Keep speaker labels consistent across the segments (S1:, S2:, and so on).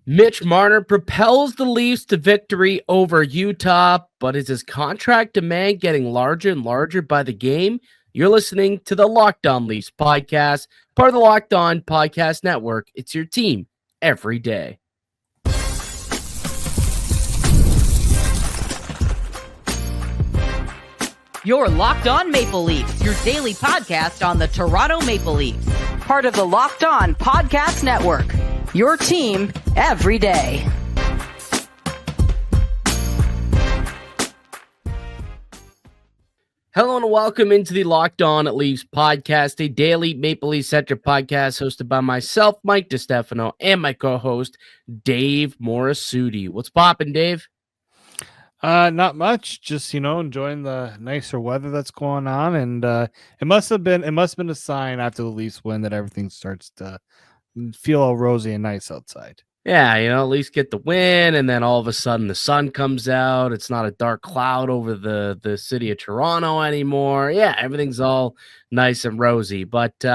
S1: Mitch Marner propels the Leafs to victory over Utah, but is his contract demand getting larger and larger by the game? You're listening to the Locked On Leafs podcast, part of the Locked On Podcast Network. It's your team every day.
S2: You're Locked On Maple Leafs, your daily podcast on the Toronto Maple Leafs. Part of the Locked On Podcast Network, your team every day.
S1: Hello and welcome into the Locked On Leafs podcast, a daily Maple Leafs-centric podcast hosted by myself, Mike DiStefano, and my co-host, Dave Morassutti. What's poppin', Dave?
S3: Not much. Just enjoying the nicer weather that's going on, and it must have been a sign after the Leafs win that everything starts to feel all rosy and nice outside.
S1: Yeah, at least get the win, and then all of a sudden the sun comes out. It's not a dark cloud over the city of Toronto anymore. Yeah, everything's all nice and rosy. But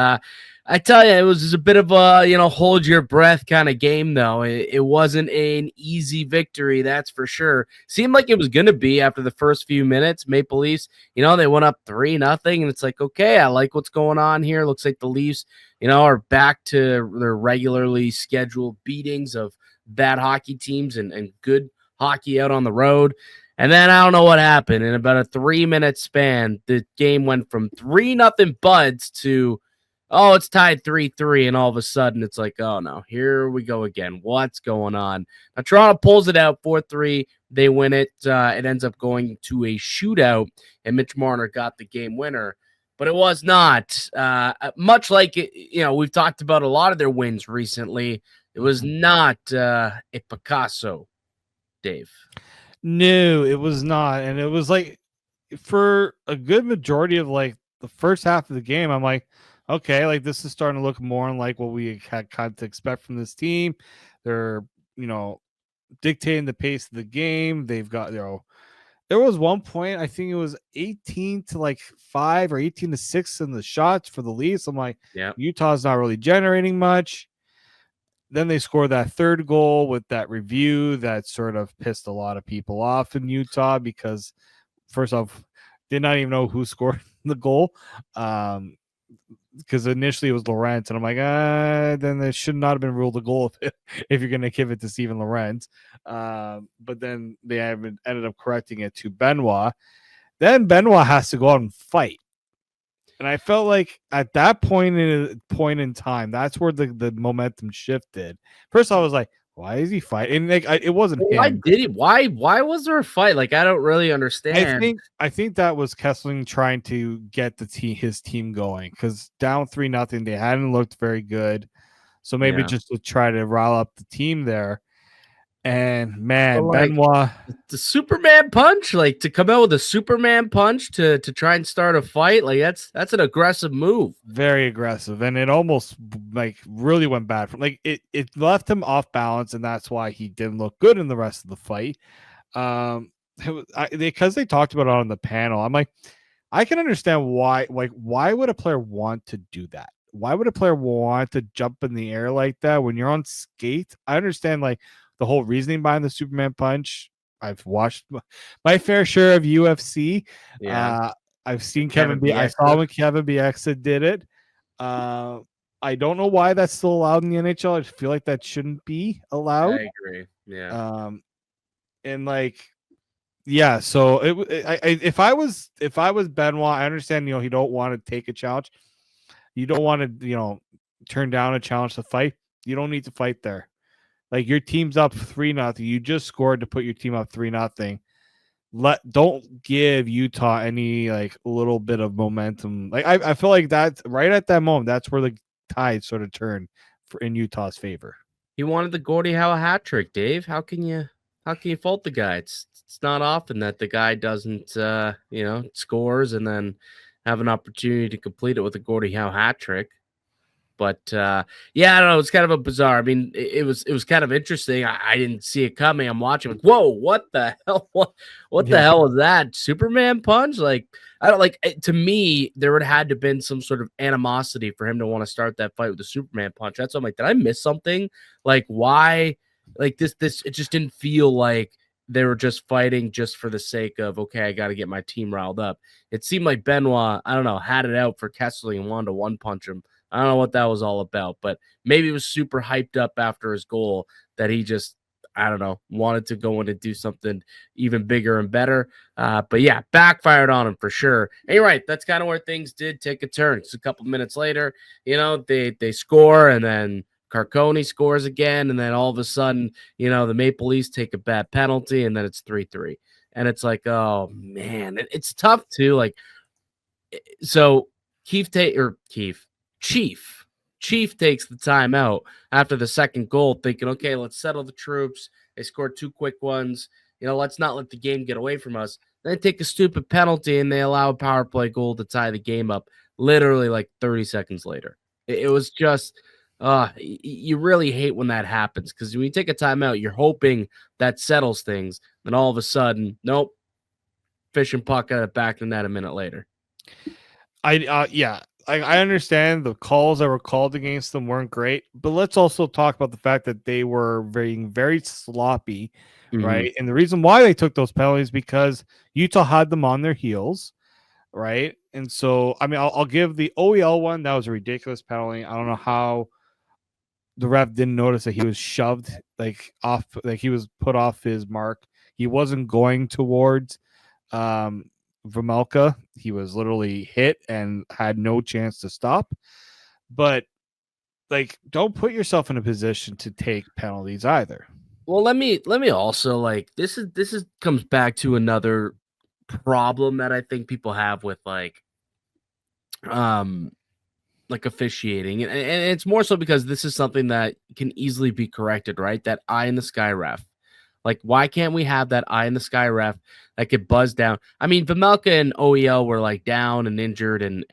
S1: I tell you, it was just a bit of a, hold your breath kind of game, though. It wasn't an easy victory, that's for sure. Seemed like it was going to be after the first few minutes. Maple Leafs, they went up 3-0, and it's like, okay, I like what's going on here. Looks like the Leafs, are back to their regularly scheduled beatings of bad hockey teams and good hockey out on the road. And then I don't know what happened. In about a 3-minute span, the game went from 3-0 Buds to, oh, it's tied 3-3, and all of a sudden it's like, oh no, here we go again. What's going on? Now Toronto pulls it out 4-3. They win it. It ends up going to a shootout, and Mitch Marner got the game winner. But it was not much like it. We've talked about a lot of their wins recently. It was not a Picasso, Dave.
S3: No, it was not, and it was like for a good majority of like the first half of the game, I'm like, okay, like this is starting to look more like what we had kind of expect from this team. They're, dictating the pace of the game. They've got, there was one point, I think it was 18-5 or 18-6 in the shots for the Leafs. I'm like, yeah, Utah's not really generating much. Then they scored that third goal with that review that sort of pissed a lot of people off in Utah because, first off, did not even know who scored the goal. Because initially it was Lorentz, and I'm like, then they should not have been ruled a goal if you're going to give it to Steven Lorentz. But then they ended up correcting it to Benoit. Then Benoit has to go out and fight. And I felt like at that point in time, that's where the momentum shifted. First, I was like, why is he fighting? Like, it wasn't him.
S1: Why did he? Why was there a fight? Like, I don't really understand.
S3: I think that was Kessling trying to get his team going because down 3-0, they hadn't looked very good. So maybe just to try to rile up the team there. And man, Benoit,
S1: the Superman punch, like to come out with a Superman punch to try and start a fight, like that's an aggressive move.
S3: Very aggressive, and it almost like really went bad. From it left him off balance, and that's why he didn't look good in the rest of the fight. Because they talked about it on the panel, I'm like, I can understand why. Like, why would a player want to do that? Why would a player want to jump in the air like that when you're on skate? I understand like the whole reasoning behind the Superman punch. I've watched my fair share of UFC. Yeah. I've seen Kevin B. I saw when Kevin Bieksa did it. I don't know why that's still allowed in the NHL. I feel like that shouldn't be allowed.
S1: I agree. Yeah.
S3: And like, yeah. So if I was Benoit, I understand. You don't want to take a challenge. You don't want to turn down a challenge to fight. You don't need to fight there. Like your team's up 3-0. You just scored to put your team up 3-0. Don't give Utah any like little bit of momentum. Like I feel like that's right at that moment. That's where the tide sort of turned in Utah's favor.
S1: He wanted the Gordie Howe hat trick, Dave. How can you fault the guy? It's not often that the guy doesn't scores and then have an opportunity to complete it with a Gordie Howe hat trick. But yeah, I don't know. It's kind of a bizarre. I mean, it was kind of interesting. I didn't see it coming. I'm watching. Like, whoa, what the hell? What the hell was that? Superman punch? Like, I don't like. To me, there would have had to been some sort of animosity for him to want to start that fight with the Superman punch. That's why I'm like, did I miss something? Like, why? like this it just didn't feel like they were just fighting just for the sake of, okay, I got to get my team riled up. It seemed like Benoit, I don't know, had it out for Kessler and wanted to one punch him. I don't know what that was all about, but maybe it was super hyped up after his goal that he just, I don't know, wanted to go in and do something even bigger and better. But yeah, backfired on him for sure. And you're right, that's kind of where things did take a turn. It's a couple minutes later, they score, and then Carcone scores again, and then all of a sudden, the Maple Leafs take a bad penalty, and then it's 3-3. And it's like, oh man, it's tough too. Like, so Chief takes the timeout after the second goal, thinking, okay, let's settle the troops. They scored 2 quick ones. Let's not let the game get away from us. Then take a stupid penalty, and they allow a power play goal to tie the game up literally like 30 seconds later. It was just, you really hate when that happens, because when you take a timeout, you're hoping that settles things. Then all of a sudden, nope, fish and puck at it back in that a minute later.
S3: I understand the calls that were called against them weren't great, but let's also talk about the fact that they were very, very sloppy, right? And the reason why they took those penalties because Utah had them on their heels, right? And so, I mean, I'll give the OEL one. That was a ridiculous penalty. I don't know how the ref didn't notice that he was shoved off, like he was put off his mark. He wasn't going towards Vejmelka. He was literally hit and had no chance to stop. But don't put yourself in a position to take penalties either.
S1: Well, let me also, this comes back to another problem that I think people have with officiating, and it's more so because this is something that can easily be corrected, right? That eye in the sky ref. Like, why can't we have that eye in the sky ref that could buzz down? I mean, Vejmelka and OEL were down and injured and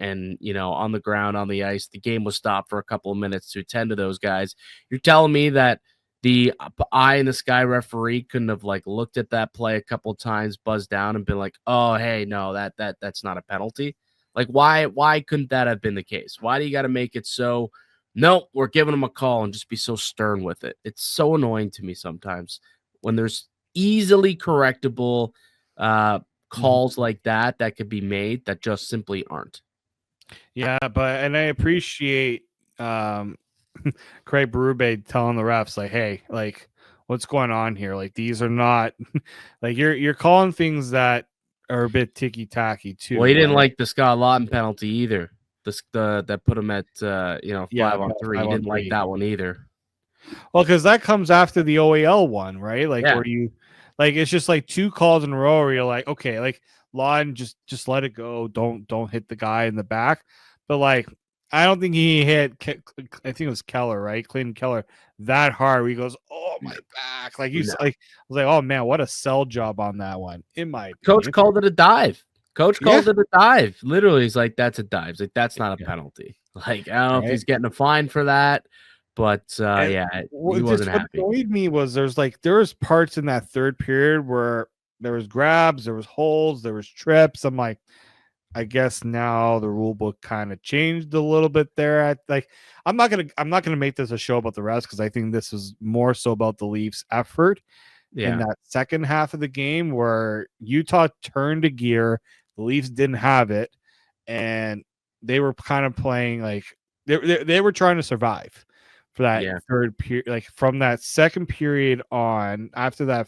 S1: on the ground, on the ice. The game was stopped for a couple of minutes to attend to those guys. You're telling me that the eye in the sky referee couldn't have looked at that play a couple of times, buzzed down, and been like, oh, hey, no, that's not a penalty? Why couldn't that have been the case? Why do you got to make it so, no, we're giving them a call, and just be so stern with it? It's so annoying to me sometimes when there's easily correctable calls like that could be made that just simply aren't.
S3: Yeah, and I appreciate Craig Berube telling the refs, hey, what's going on here? These are not you're calling things that are a bit ticky-tacky too.
S1: Well, he didn't like the Scott Lawton penalty either. That put him at 5-on-3. He didn't like that one either.
S3: Well, because that comes after the OEL one, right? Where you, it's just 2 calls in a row where you're like, okay, Lawton, just let it go. Don't hit the guy in the back. But I don't think he hit. I think it was Keller, right? Clayton Keller, that hard. Where he goes, oh my back, I was like, oh man, what a sell job on that one. In my opinion.
S1: Coach called it a dive. Coach called it a dive. Literally, he's like, that's a dive. He's like, that's not a penalty. I don't know if he's getting a fine for that. But he wasn't happy.
S3: What annoyed me was there was parts in that third period where there was grabs, there was holds, there was trips. I'm like, I guess now the rule book kind of changed a little bit there. I'm not gonna make this a show about the refs because I think this is more so about the Leafs' effort in that second half of the game where Utah turned a gear, the Leafs didn't have it, and they were kind of playing they were trying to survive. For that third period, from that second period on, after that,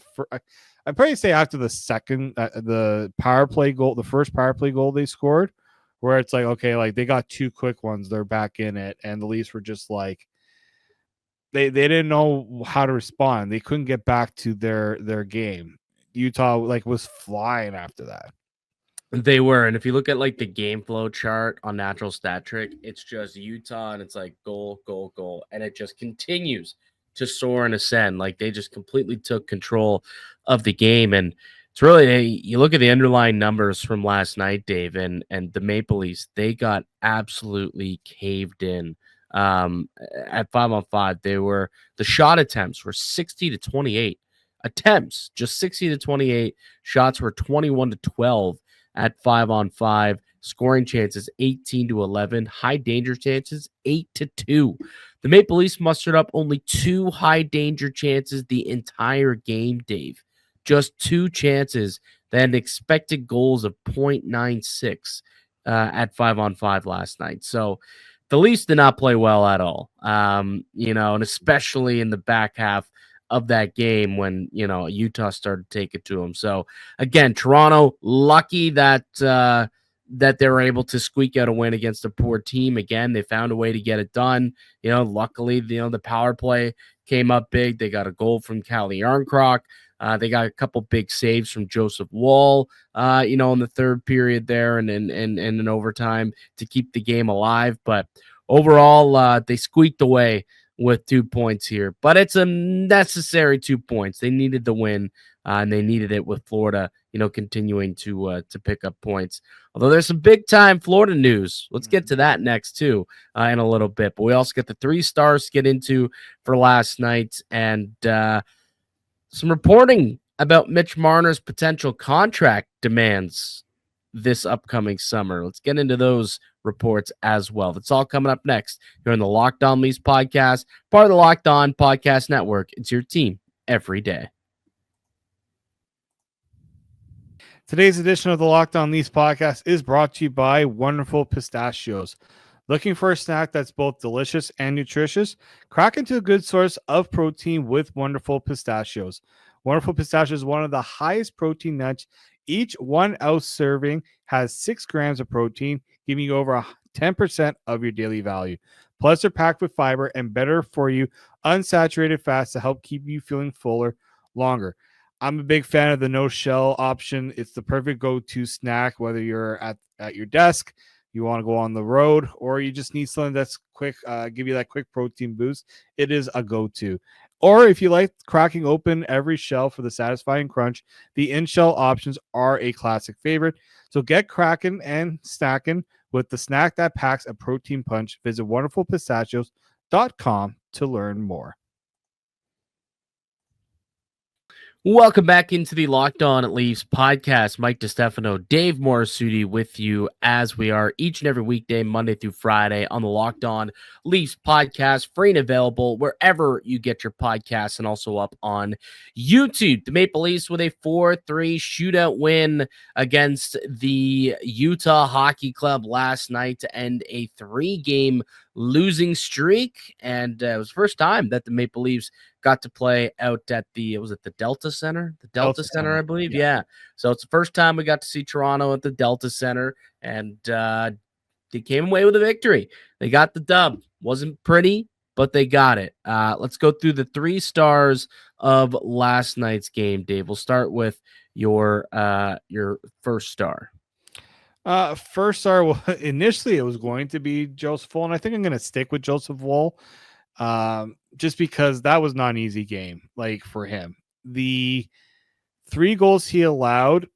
S3: I'd probably say after the second, the power play goal, the first power play goal they scored, where it's okay, they got 2 quick ones, they're back in it, and the Leafs were just they didn't know how to respond. They couldn't get back to their game. Utah was flying after that.
S1: They were, and if you look at the game flow chart on Natural Stat Trick, it's just Utah, and it's goal, goal, goal, and it just continues to soar and ascend. They just completely took control of the game, and it's really, you look at the underlying numbers from last night, Dave, and the Maple Leafs, they got absolutely caved in. At 5-on-5, the shot attempts were 60-28 attempts, just 60-28 shots were 21-12. At 5-on-5, scoring chances 18-11, high danger chances 8-2. The Maple Leafs mustered up only 2 high danger chances the entire game, Dave. Just 2 chances that had expected goals of .96 at 5-on-5 last night. So the Leafs did not play well at all. And especially in the back half of that game when, Utah started to take it to them. So again, Toronto lucky that that they were able to squeak out a win against a poor team. Again, they found a way to get it done. Luckily, the power play came up big. They got a goal from Calle Yarncroc. They got a couple big saves from Joseph Woll, in the third period there and in overtime to keep the game alive. But overall, they squeaked away with 2 points here. But it's a necessary 2 points. They needed the win, and they needed it with Florida, continuing to pick up points. Although there's some big time Florida news. Let's get to that next too in a little bit. But we also get the 3 stars to get into for last night and some reporting about Mitch Marner's potential contract demands this upcoming summer. Let's get into those reports as well. That's all coming up next here on the Locked On Leafs podcast, part of the Locked On Podcast Network. It's your team every day.
S3: Today's edition of the Locked On Leafs podcast is brought to you by Wonderful Pistachios. Looking for a snack that's both delicious and nutritious? Crack into a good source of protein with Wonderful Pistachios. Wonderful Pistachios is one of the highest protein nuts. Each 1 ounce serving has 6 grams of protein, giving you over 10% of your daily value. Plus, they're packed with fiber and better for you unsaturated fats to help keep you feeling fuller longer. I'm a big fan of the no shell option. It's the perfect go-to snack, whether you're at your desk, you want to go on the road, or you just need something that's quick, give you that quick protein boost. It is a go-to. Or if you like cracking open every shell for the satisfying crunch, the in-shell options are a classic favorite. So get cracking and snacking with the snack that packs a protein punch. Visit wonderfulpistachios.com to learn more.
S1: Welcome back into the Locked On Leafs podcast. Mike DiStefano, Dave Morassutti with you as we are each and every weekday, Monday through Friday on the Locked On Leafs podcast, free and available wherever you get your podcasts and also up on YouTube. The Maple Leafs with a 4-3 shootout win against the Utah Hockey Club last night to end a 3-game losing streak. And it was the first time that the Maple Leafs got to play out at the Delta Center? The Delta Center, I believe. Yeah. So it's the first time we got to see Toronto at the Delta Center, and they came away with a victory. They got the dub. Wasn't pretty, but they got it. Let's go through the 3 stars of last night's game, Dave. We'll start with your first star.
S3: First star, well, initially it was going to be Joseph Woll, and I think I'm going to stick with Joseph Woll. Just because that was not an easy game, like for him. The 3 goals he allowed,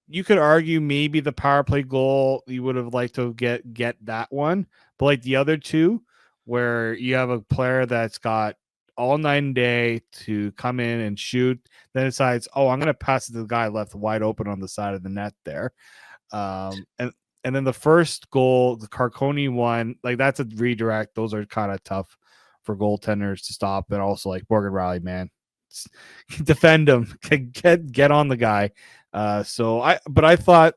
S3: you could argue maybe the power play goal you would have liked to get that one, but like the other 2, where you have a player that's got all night and day to come in and shoot, then decides, oh, I'm going to pass it to the guy left wide open on the side of the net there. And then the first goal, the Carconi one, like that's a redirect. Those are kind of tough for goaltenders to stop, and also like Morgan Riley, man, defend him, get on the guy. But I thought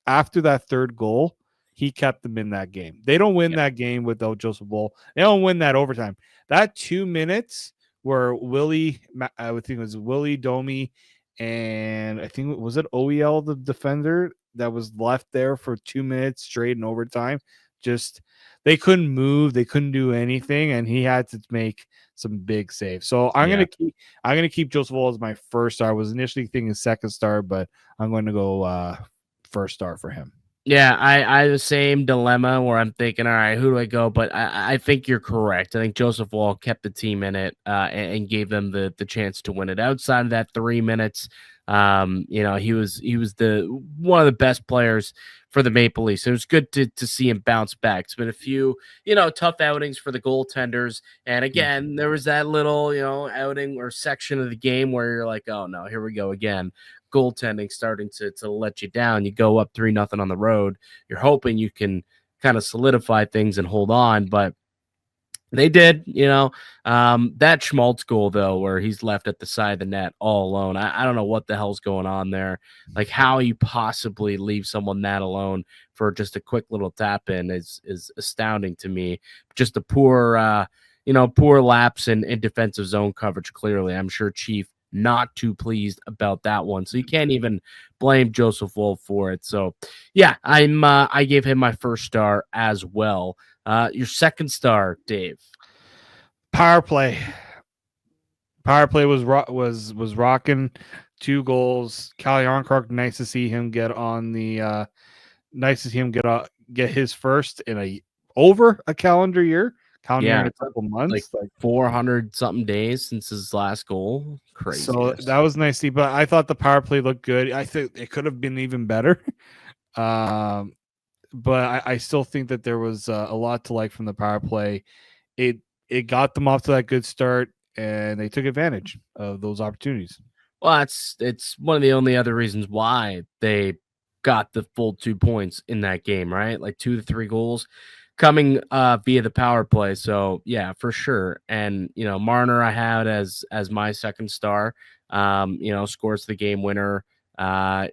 S3: after that third goal, he kept them in that game. They don't win that game without Joseph Woll. They don't win that overtime. That 2 minutes where Willie, I would think it was Willie Domi, and I think was it OEL, the defender that was left there for 2 minutes straight in overtime. Just they couldn't move, they couldn't do anything, and he had to make some big saves. So I'm gonna keep Joseph Woll as my first star. I was initially thinking second star, but I'm going to go first star for him.
S1: Yeah, I have the same dilemma where I'm thinking, all right, who do I go? But I think you're correct. I think Joseph Woll kept the team in it and gave them the chance to win it. Outside of that 3 minutes, he was the one of the best players for the Maple Leafs. It was good to see him bounce back. It's been a few, tough outings for the goaltenders. And again, there was that little, outing or section of the game where you're like, oh no, here we go again. Goaltending starting to let you down. You go up 3-0 on the road. You're hoping you can kind of solidify things and hold on, but They did, that Schmaltz goal though, where he's left at the side of the net all alone. I don't know what the hell's going on there. Like how you possibly leave someone that alone for just a quick little tap in is astounding to me. Just a poor lapse in defensive zone coverage. Clearly, I'm sure Chief not too pleased about that one. So you can't even blame Joseph Woll for it. So yeah, I gave him my first star as well. Your second star, Dave.
S3: Power play. Power play was rocking. 2 goals. Calle Arnkrok, nice to see him get his first in over a calendar year.
S1: Yeah,
S3: in a couple months,
S1: like 400 something days since his last goal. Crazy.
S3: So that was nice to see. But I thought the power play looked good. I think it could have been even better. But I still think that there was a lot to like from the power play. It got them off to that good start, and they took advantage of those opportunities.
S1: Well, it's one of the only other reasons why they got the full 2 points in that game, right? Like 2 to 3 goals coming via the power play. So yeah, for sure. And Marner I had as my second star. Scores the game winner.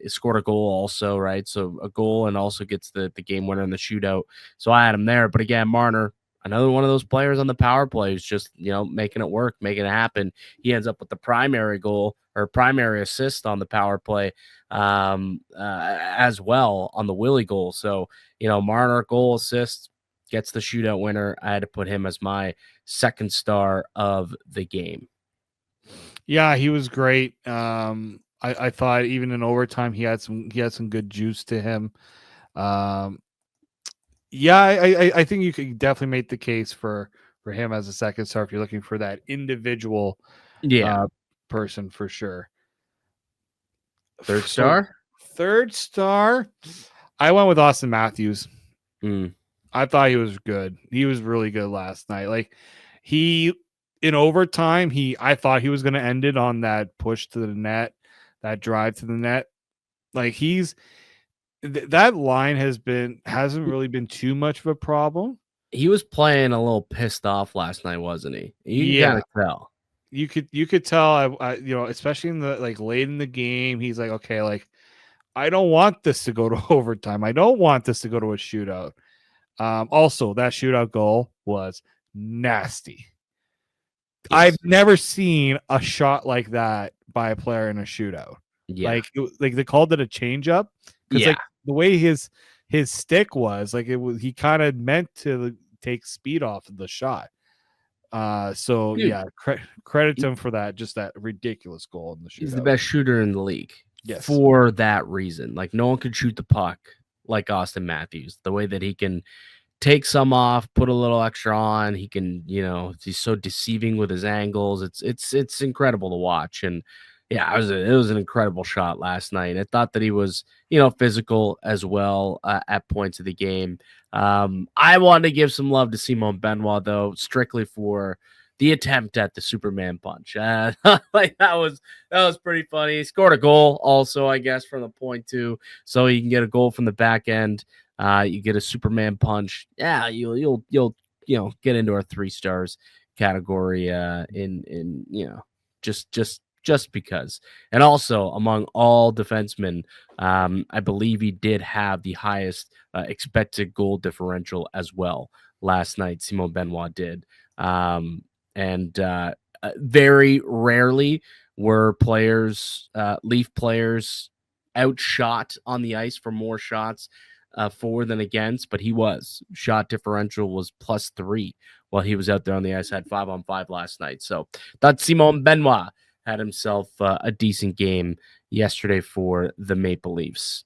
S1: Scored a goal also, right? So a goal and also gets the game winner in the shootout. So I had him there. But again, Marner, another one of those players on the power play who's just, making it work, making it happen. He ends up with the primary goal or primary assist on the power play as well on the Willie goal. So, Marner goal assist gets the shootout winner. I had to put him as my second star of the game.
S3: Yeah, he was great. I thought even in overtime he had some good juice to him. Yeah, I think you could definitely make the case for him as a second star if you're looking for that individual person for sure.
S1: Third star?
S3: Third star, I went with Auston Matthews. I thought he was good. He was really good last night. Like in overtime, I thought he was going to end it on that push to the net, that drive to the net. Like that line hasn't really been too much of a problem.
S1: He was playing a little pissed off last night, wasn't he? You gotta tell.
S3: You could tell. Especially in the late in the game, he's like, okay, like I don't want this to go to overtime. I don't want this to go to a shootout. Also, that shootout goal was nasty. Yes. I've never seen a shot like that by a player in a shootout. Yeah. Like they called it a change up. Because the way his stick was, he kind of meant to take speed off of the shot. So dude, yeah, credit to him for that. Just that ridiculous goal in the shootout.
S1: He's the best shooter in the league.
S3: Yes.
S1: For that reason. Like no one could shoot the puck like Auston Matthews. The way that he can take some off, put a little extra on. He can, he's so deceiving with his angles. It's incredible to watch. And yeah, it was an incredible shot last night. I thought that he was, physical as well at points of the game. I wanted to give some love to Simon Benoit though, strictly for the attempt at the Superman punch. Like that was pretty funny. He scored a goal also, I guess, from the point too. So you can get a goal from the back end. You get a Superman punch. Yeah, you'll get into our 3 stars category in just because. And also among all defensemen, I believe he did have the highest expected goal differential as well last night. Simon Benoit did. And very rarely were Leaf players outshot on the ice for more shots for than against, but he was. Shot differential was +3 while he was out there on the ice, had 5-on-5 last night. So that Simon Benoit had himself a decent game yesterday for the Maple Leafs.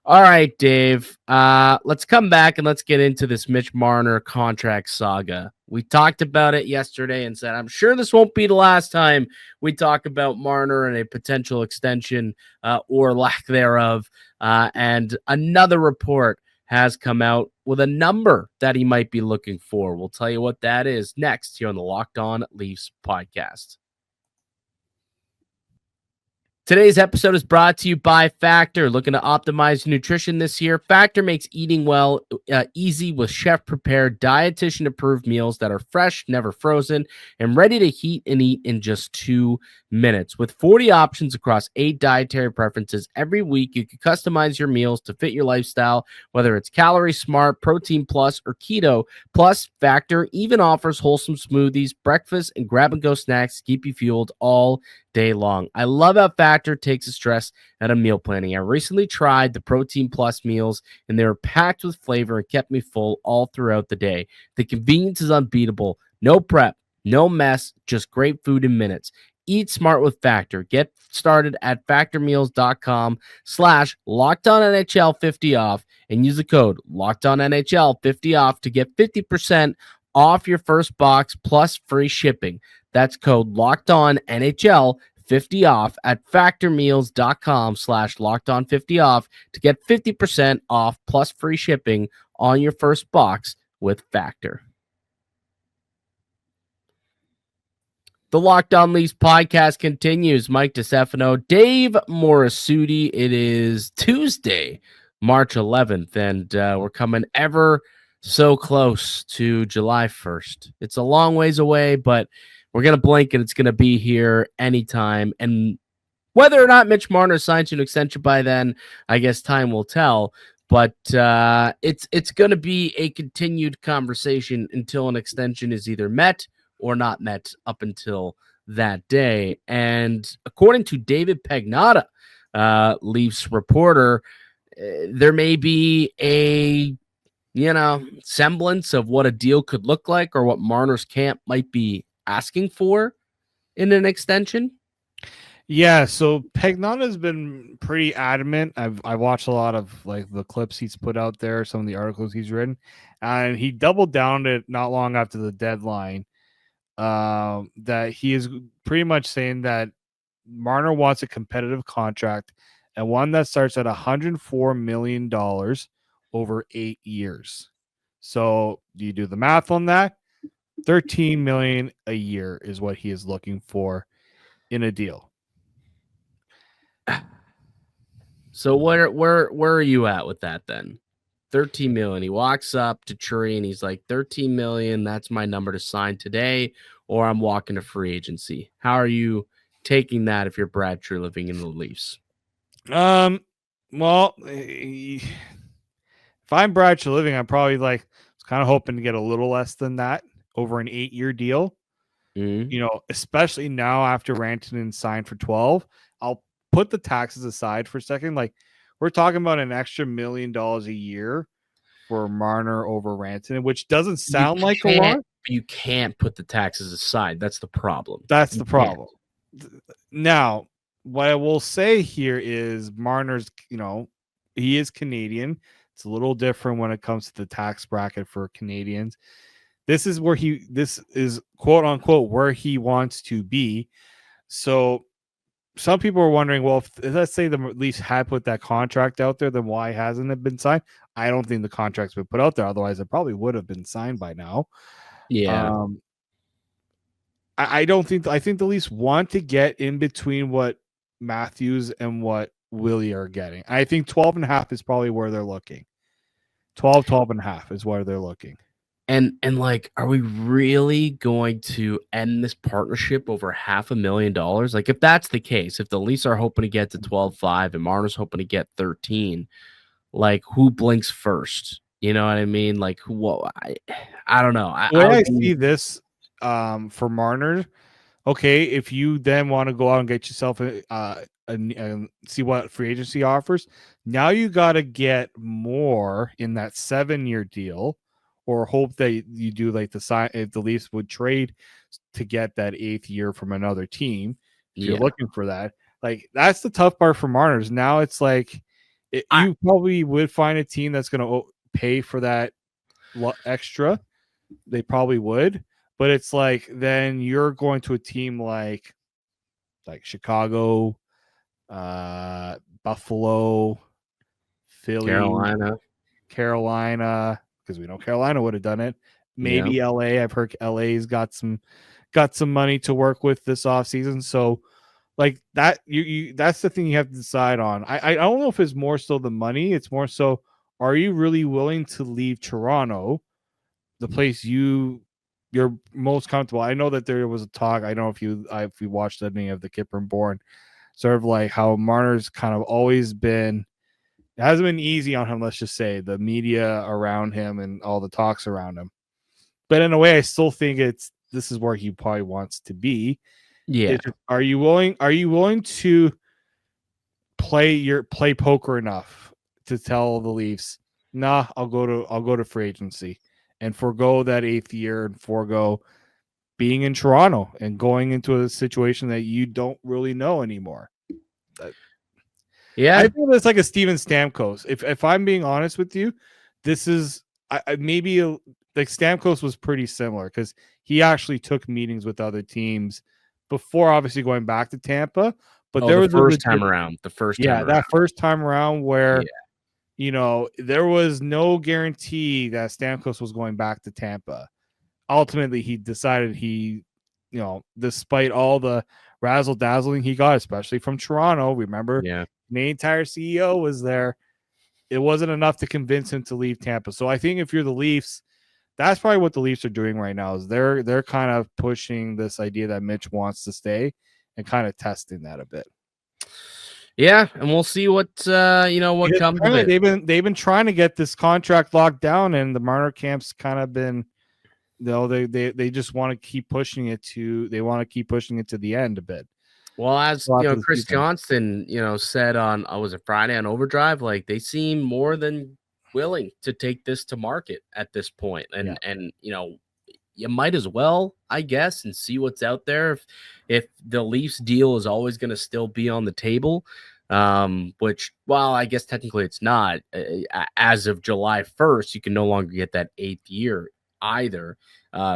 S1: All right, Dave, let's come back and let's get into this Mitch Marner contract saga. We talked about it yesterday and said, I'm sure this won't be the last time we talk about Marner and a potential extension or lack thereof. And another report has come out with a number that he might be looking for. We'll tell you what that is next here on the Locked On Leafs podcast. Today's episode is brought to you by Factor. Looking to optimize nutrition this year? Factor makes eating well easy with chef-prepared, dietitian-approved meals that are fresh, never frozen, and ready to heat and eat in just 2 minutes. With 40 options across 8 dietary preferences every week, you can customize your meals to fit your lifestyle, whether it's calorie smart, protein plus, or keto. Plus, Factor even offers wholesome smoothies, breakfast, and grab-and-go snacks to keep you fueled all day long. I love how Factor takes the stress out of meal planning. I recently tried the Protein Plus meals, and they were packed with flavor and kept me full all throughout the day. The convenience is unbeatable. No prep, no mess, just great food in minutes. Eat smart with Factor. Get started at factormeals.com/LockedOnNHL50 off and use the code LockedOnNHL50 off to get 50% off your first box plus free shipping. That's code LockedOnNHL50 off at factormeals.com/LockedOn50 off to get 50% off plus free shipping on your first box with Factor. The Locked On Leafs podcast continues. Mike DiStefano, Dave Morassutti. It is Tuesday, March 11th, and we're coming ever so close to July 1st. It's a long ways away, but we're going to blink and it's going to be here anytime. And whether or not Mitch Marner signs an extension by then, I guess time will tell. But it's going to be a continued conversation until an extension is either met or not met up until that day. And according to David Pagnotta, Leafs reporter, there may be a semblance of what a deal could look like or what Marner's camp might be asking for in an extension.
S3: Yeah, so Pagnotta has been pretty adamant. I watched a lot of like the clips he's put out there, some of the articles he's written, and he doubled down it not long after the deadline. That he is pretty much saying that Marner wants a competitive contract and one that starts at $104 million over 8 years. So you do the math on that. $13 million a year is what he is looking for in a deal.
S1: So where are you at with that then? 13 million. He walks up to Tree and he's like, 13 million, that's my number to sign today, or I'm walking to free agency. How are you taking that if you're Brad True living in the Leafs?
S3: Well, if I'm Brad True living, I'm probably like kind of hoping to get a little less than that over an 8-year deal.
S1: Mm-hmm.
S3: Especially now after Rantanen signed for 12. I'll put the taxes aside for a second. Like, we're talking about an extra $1 million a year for Marner over Rantanen, which doesn't sound like a lot.
S1: You can't put the taxes aside. That's the problem.
S3: That's the problem. Now, what I will say here is Marner's, he is Canadian. It's a little different when it comes to the tax bracket for Canadians. This is quote unquote where he wants to be. So some people are wondering, well, if let's say the Leafs had put that contract out there, then why hasn't it been signed? I don't think the contract's been put out there. Otherwise, it probably would have been signed by now.
S1: Yeah.
S3: I think the Leafs want to get in between what Matthews and what Willie are getting. I think 12.5 is probably where they're looking. 12.5 is where they're looking.
S1: And like, are we really going to end this partnership over $500,000? Like, if that's the case, if the Leafs are hoping to get to 12.5 and Marner's hoping to get 13, like, who blinks first? You know what I mean? Like, I don't know. I
S3: see this for Marner. Okay, if you then want to go out and get yourself and see what free agency offers, now you got to get more in that 7-year deal. Or hope that you do like if the Leafs would trade to get that 8th year from another team. If you're looking for that, like that's the tough part for Marner's. Now it's like you probably would find a team that's going to pay for that extra. They probably would, but it's like then you're going to a team like Chicago, Buffalo, Philly, Carolina. Because we know Carolina would have done it. Maybe LA. I've heard LA's got some money to work with this offseason. So, like that. You that's the thing you have to decide on. I don't know if it's more so the money. It's more so, are you really willing to leave Toronto, the place you're most comfortable? I know that there was a talk. I don't know if you watched any of the Kipper and Bourne, sort of like how Marner's kind of always been. It hasn't been easy on him. Let's just say the media around him and all the talks around him. But in a way, I still think this is where he probably wants to be.
S1: Yeah.
S3: Are you willing to play poker enough to tell the Leafs, nah, I'll go to free agency and forego that 8th year and forego being in Toronto and going into a situation that you don't really know anymore?
S1: Yeah.
S3: I feel it's like a Steven Stamkos. If I'm being honest with you, this is maybe like Stamkos was pretty similar because he actually took meetings with other teams before obviously going back to Tampa. But there was
S1: the first time around
S3: that first time around where there was no guarantee that Stamkos was going back to Tampa. Ultimately, he decided despite all the razzle dazzling he got, especially from Toronto, remember, the entire CEO was there. It wasn't enough to convince him to leave Tampa. So I think if you're the Leafs, that's probably what the Leafs are doing right now. Is they're kind of pushing this idea that Mitch wants to stay and kind of testing that a bit.
S1: Yeah, and we'll see what comes of
S3: it. They've been trying to get this contract locked down, and the Marner camp's kind of been, they just want to keep pushing it to the end a bit.
S1: Well, as Chris Johnston, said on was it Friday on Overdrive, like they seem more than willing to take this to market at this point, and you might as well, I guess, and see what's out there. If the Leafs deal is always going to still be on the table, which, well, I guess technically it's not. As of July 1st, you can no longer get that 8th year either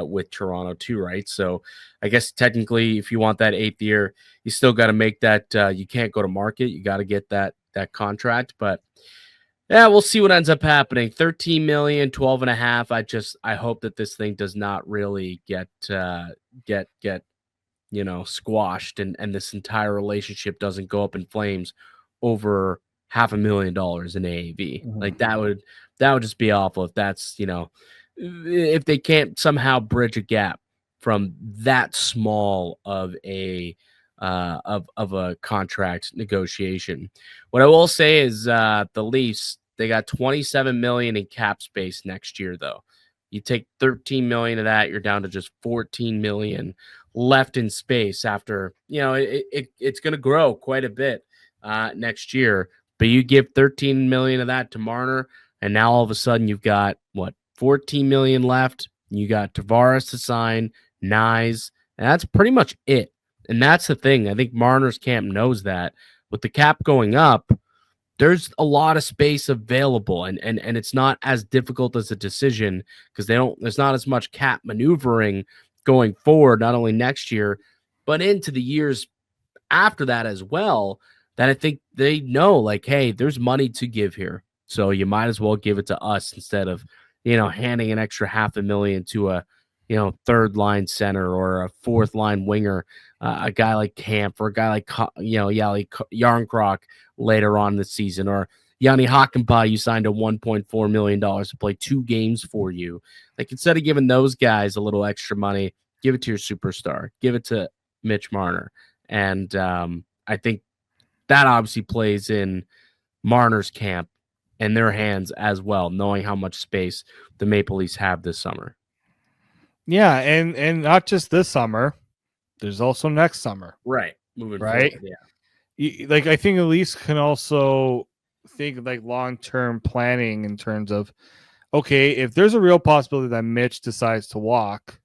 S1: with Toronto too, right? So I guess technically if you want that 8th year, you still got to make that, you can't go to market. You got to get that contract, but yeah, we'll see what ends up happening. 13 million, 12 and a half. I hope that this thing does not really get squashed and this entire relationship doesn't go up in flames over $500,000 in AAV. Mm-hmm. Like that would just be awful if that's, if they can't somehow bridge a gap from that small of a contract negotiation. What I will say is the Leafs, they got 27 million in cap space next year, though. You take 13 million of that, you're down to just 14 million left in space after, it's going to grow quite a bit next year. But you give 13 million of that to Marner, and now all of a sudden you've got, 14 million left. You got Tavares to sign, Nyes, and that's pretty much it. And that's the thing. I think Marner's camp knows that. With the cap going up, there's a lot of space available, and it's not as difficult as a decision because there's not as much cap maneuvering going forward, not only next year, but into the years after that as well, that I think they know, like, hey, there's money to give here. So you might as well give it to us instead of, handing an extra $500,000 to a, third line center or a fourth line winger, a guy like Camp or a guy like, Yarncroc later on this season, or Yanni Hakanpää, you signed a $1.4 million to play 2 games for you. Like, instead of giving those guys a little extra money, give it to your superstar, give it to Mitch Marner. And I think that obviously plays in Marner's camp and their hands as well, knowing how much space the Maple Leafs have this summer.
S3: Yeah, and not just this summer. There's also next summer.
S1: Right. Moving forward, yeah.
S3: Like, I think the Leafs can also think of, like, long-term planning in terms of, okay, if there's a real possibility that Mitch decides to walk,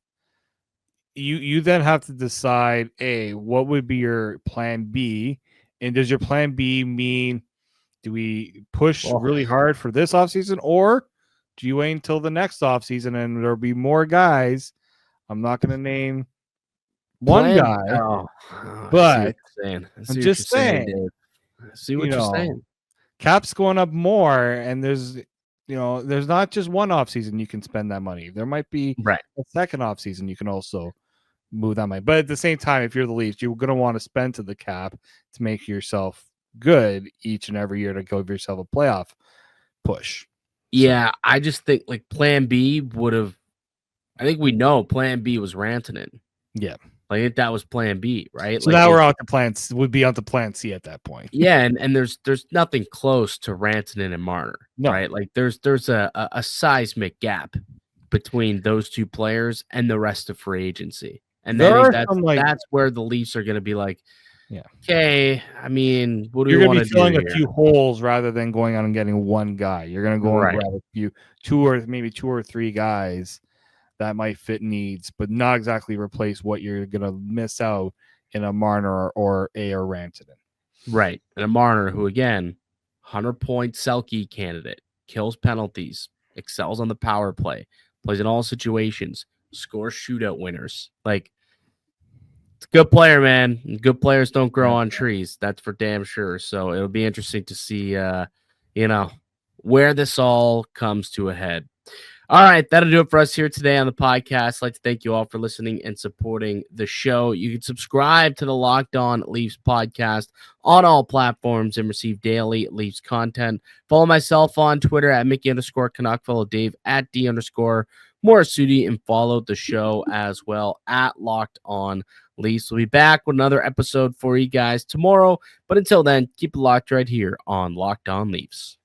S3: you then have to decide, A, what would be your plan B? And does your plan B mean, do we push really hard for this offseason, or do you wait until the next offseason and there'll be more guys? I'm not going to name one guy, but I'm just saying.
S1: I see what you're saying.
S3: Cap's going up more, and there's not just one offseason you can spend that money. There might be a second offseason you can also move that money. But at the same time, if you're the Leafs, you're going to want to spend to the cap to make yourself good each and every year to give yourself a playoff push.
S1: Yeah, I just think like Plan B would have. I think we know Plan B was Rantanen.
S3: Yeah,
S1: like I think that was Plan B, right?
S3: So
S1: like
S3: now we're on to Plan C. Would be on to Plan C at that point.
S1: Yeah, and there's nothing close to Rantanen and Marner,
S3: No.
S1: right? Like there's a seismic gap between those two players and the rest of free agency, and I think that's where the Leafs are going to be like,
S3: yeah,
S1: okay. I mean, what do
S3: you're
S1: we
S3: going
S1: want
S3: to
S1: to
S3: be filling
S1: do
S3: a
S1: here?
S3: few holes rather than going out and getting one guy. You're going to go and grab a few, two or three guys that might fit needs, but not exactly replace what you're going to miss out in a Marner or Rantanen.
S1: Right. And a Marner who, again, 100-point Selke candidate, kills penalties, excels on the power play, plays in all situations, scores shootout winners. Like, it's a good player, man. Good players don't grow on trees. That's for damn sure. So it'll be interesting to see, where this all comes to a head. All right, that'll do it for us here today on the podcast. I'd like to thank you all for listening and supporting the show. You can subscribe to the Locked On Leafs podcast on all platforms and receive daily Leafs content. Follow myself on Twitter at Mickey_Canuck. Follow Dave at D_Morassutti, and follow the show as well at Locked On Leafs. We'll be back with another episode for you guys tomorrow. But until then, keep it locked right here on Locked On Leafs.